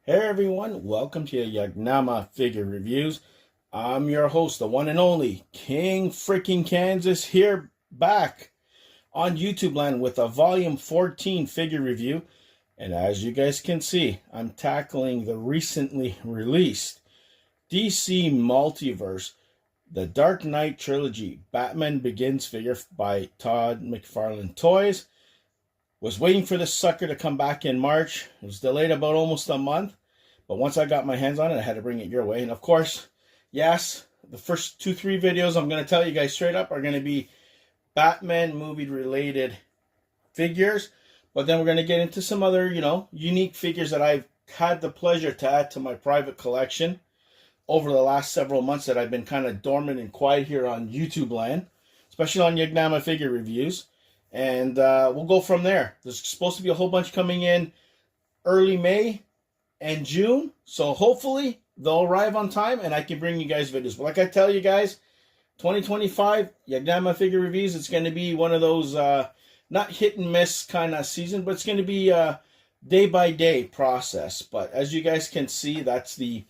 Hey everyone, welcome to Yagnama Figure Reviews. I'm your host, the one and only King Freaking Kansas, here back on YouTube land with a volume 14 figure review. And as you guys can see, I'm tackling the recently released DC Multiverse, the Dark Knight Trilogy Batman Begins figure by Todd Mcfarlane Toys. Was waiting for this sucker to come back in March. It was delayed about almost a month. But once I got my hands on it, I had to bring it your way. And of course, yes, the first 2-3 videos I'm going to tell you guys straight up are going to be Batman movie related figures. But then we're going to get into some other, unique figures that I've had the pleasure to add to my private collection over the last several months that I've been kind of dormant and quiet here on YouTube land, especially on Yagnama Figure Reviews. And we'll go from there. There's supposed to be a whole bunch coming in early May and June. So hopefully they'll arrive on time and I can bring you guys videos. But like I tell you guys, 2025 Yagnama Figure Reviews, it's going to be one of those not hit and miss kind of season, but it's going to be a day-by-day process. But as you guys can see, that's the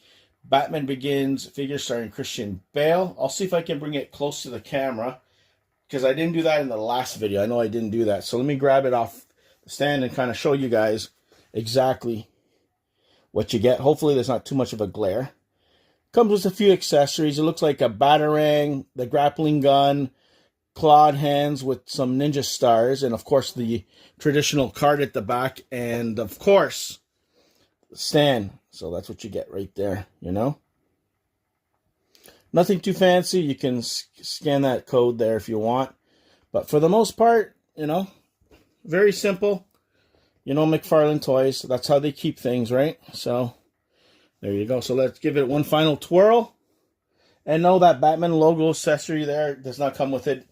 Batman Begins figure starring Christian Bale. I'll see if I can bring it close to the camera, because I didn't do that in the last video. I know I didn't do that. So let me grab it off the stand and kind of show you guys exactly what you get. Hopefully there's not too much of a glare. Comes with a few accessories. It looks like a batarang, the grappling gun, clawed hands with some ninja stars, and of course the traditional card at the back, and of course the stand. So that's what you get right there, Nothing too fancy. You can scan that code there if you want. But for the most part, very simple. Mcfarlane Toys, that's how they keep things, right? So there you go. So let's give it one final twirl. And no, that Batman logo accessory there does not come with it.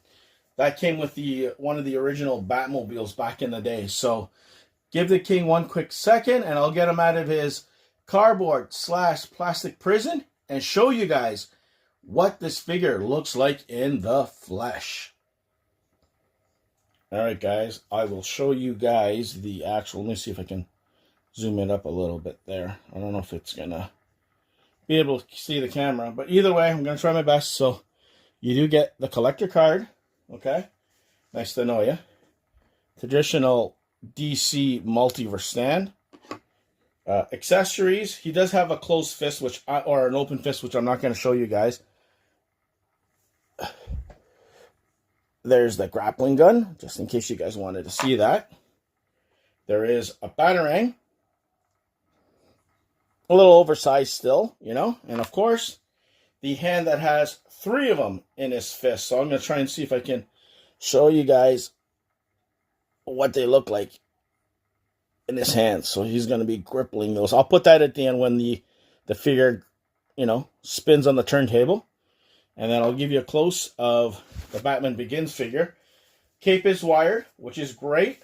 That came with one of the original Batmobiles back in the day. So give the king one quick second and I'll get him out of his cardboard/plastic prison and show you guys what this figure looks like in the flesh. Alright guys, I will show you guys the actual, let me see if I can zoom it up a little bit there. I don't know if it's going to be able to see the camera, but either way, I'm going to try my best. So you do get the collector card, okay? Nice to know you. Traditional DC Multiverse stand. Accessories, he does have a closed fist, or an open fist, which I'm not going to show you guys. There's the grappling gun, just in case you guys wanted to see that. There is a batarang. A little oversized still, And of course, the hand that has 3 of them in his fist. So I'm going to try and see if I can show you guys what they look like in his hand. So he's going to be gripping those. I'll put that at the end when the figure, spins on the turntable. And then I'll give you a close of the Batman Begins figure. Cape is wired, which is great.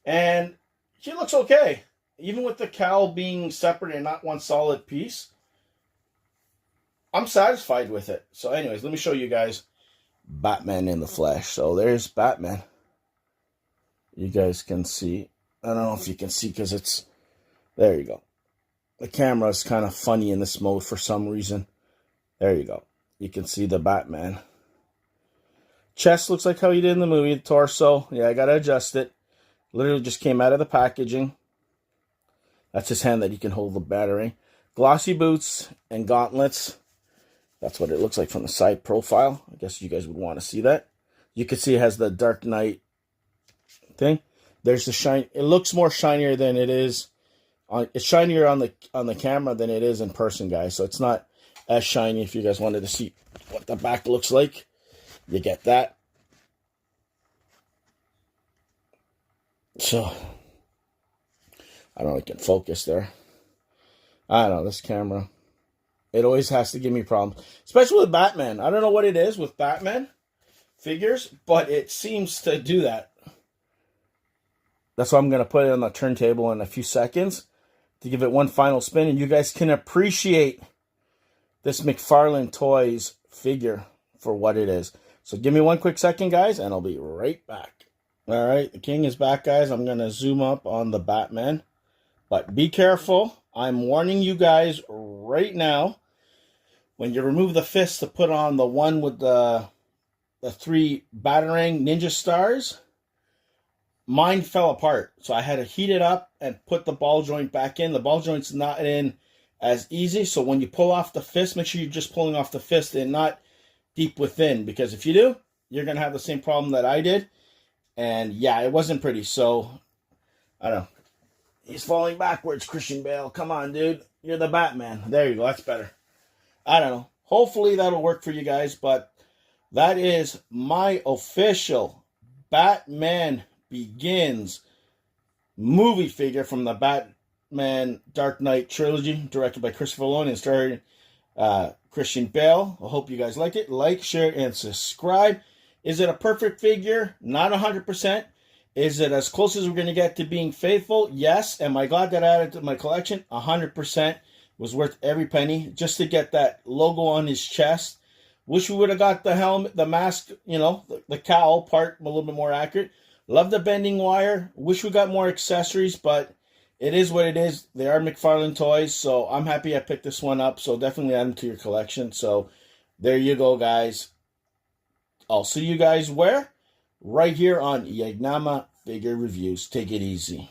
And she looks okay. Even with the cowl being separate and not one solid piece, I'm satisfied with it. So anyways, let me show you guys Batman in the flesh. So there's Batman. You guys can see. I don't know if you can see because it's... There you go. The camera is kind of funny in this mode for some reason. There you go. You can see the Batman. Chest looks like how he did in the movie. The torso, yeah, I got to adjust it. Literally just came out of the packaging. That's his hand that he can hold the battery. Glossy boots and gauntlets. That's what it looks like from the side profile. I guess you guys would want to see that. You can see it has the Dark Knight thing. There's the shine. It looks more shinier than it is. It's shinier on the camera than it is in person, guys. So it's not as shiny. If you guys wanted to see what the back looks like, you get that. So I don't know if I can focus there. I don't know, this camera, it always has to give me problems, especially with Batman. I don't know what it is with Batman figures, but it seems to do that. That's why I'm going to put it on the turntable in a few seconds to give it one final spin, and you guys can appreciate this Mcfarlane Toys figure for what it is. So give me one quick second, guys, and I'll be right back. All right, the king is back, guys. I'm going to zoom up on the Batman. But be careful. I'm warning you guys right now, when you remove the fist to put on the one with the 3 Batarang Ninja Stars, mine fell apart. So I had to heat it up and put the ball joint back in. The ball joint's not in as easy. So when you pull off the fist, make sure you're just pulling off the fist and not deep within. Because if you do, you're going to have the same problem that I did. And yeah, it wasn't pretty. So, I don't know. He's falling backwards, Christian Bale. Come on, dude. You're the Batman. There you go. That's better. I don't know. Hopefully that'll work for you guys. But that is my official Batman Begins movie figure from the Batman Dark Knight trilogy, directed by Christopher Nolan and starring Christian Bale. I hope you guys like it. Like, share, and subscribe. Is it a perfect figure? Not 100%. Is it as close as we're going to get to being faithful? Yes. Am I glad that I added to my collection? 100%. Was worth every penny just to get that logo on his chest. Wish we would have got the helmet, the mask, the cowl part a little bit more accurate. Love the bending wire. Wish we got more accessories, but it is what it is. They are Mcfarlane toys, so I'm happy I picked this one up. So definitely add them to your collection. So there you go, guys. I'll see you guys where? Right here on Yagnama Figure Reviews. Take it easy.